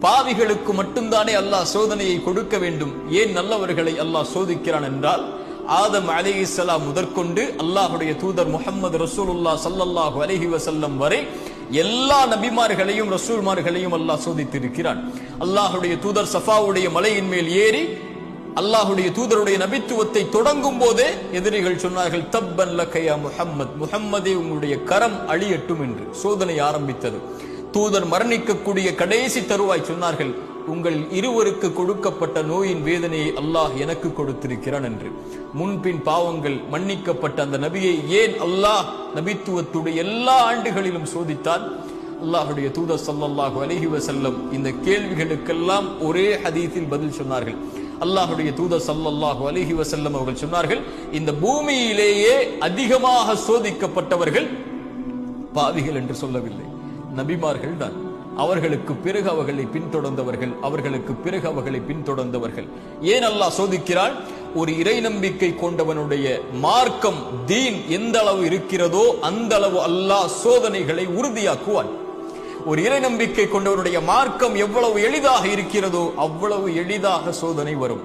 பாவிகளுக்கு மட்டும்தானே அல்லாஹ் சோதனையை கொடுக்க வேண்டும், ஏன் நல்லவர்களை அல்லாஹ் சோதிக்கிறான் என்றால், ஆதம் அலைஹிஸ்ஸலாம் முதற்கொண்டு அல்லாஹ்வுடைய தூதர் முஹம்மது ரசூலுல்லாஹ் ஸல்லல்லாஹு அலைஹி வஸல்லம் வரை எல்லா நபிமார்களையும் ரசூல்மார்களையும் அல்லாஹ் சோதித்திருக்கிறான். அல்லாஹ்வுடைய தூதர் சஃபாவுடைய மலையின் மேல் ஏறி அல்லாஹ்வுடைய தூதருடைய நபித்துவத்தை தொடங்கும் போதே எதிரிகள் சொன்னார்கள், தப்பன் லக யா முஹம்மத், முஹம்மதே உங்களுடைய கரம் அழியட்டும் என்று சோதனை ஆரம்பித்தது. தூதர் மரணிக்கக்கூடிய கடைசி தருவாய் சொன்னார்கள், உங்கள் இருவருக்கு கொடுக்கப்பட்ட நோயின் வேதனையை அல்லாஹ் எனக்கு கொடுத்திருக்கிறான் என்று. முன்பின் பாவங்கள் மன்னிக்கப்பட்ட அந்த நபியை ஏன் அல்லாஹ் நபித்துவத்துடைய எல்லா ஆண்டுகளிலும் சோதித்தான்? அல்லாஹ்வுடைய தூதர் ஸல்லல்லாஹு அலைஹி வஸல்லம் இந்த கேள்விகளுக்கெல்லாம் ஒரே ஹதீஸில் பதில் சொன்னார்கள். அல்லாஹ்வுடைய தூதர் ஸல்லல்லாஹு அலைஹி வஸல்லம் அவர்கள் சொன்னார்கள், இந்த பூமியிலேயே அதிகமாக சோதிக்கப்பட்டவர்கள் பாவிகள் என்று சொல்லவில்லை, நபிமார்கள் தான். அவர்களுக்கு பிறகு அவர்களை பின்தொடர்ந்தவர்கள். ஏன் அல்லாஹ் சோதிக்கிறான்? ஒரு இறை நம்பிக்கை கொண்டவனுடைய மார்க்கம் தீன் எந்த அளவு இருக்கிறதோ அந்த அளவு அல்லாஹ் சோதனைகளை உறுதியாக்குவான். ஒரு இறை நம்பிக்கை கொண்டவனுடைய மார்க்கம் எவ்வளவு எளிதாக இருக்கிறதோ அவ்வளவு எளிதாக சோதனை வரும்.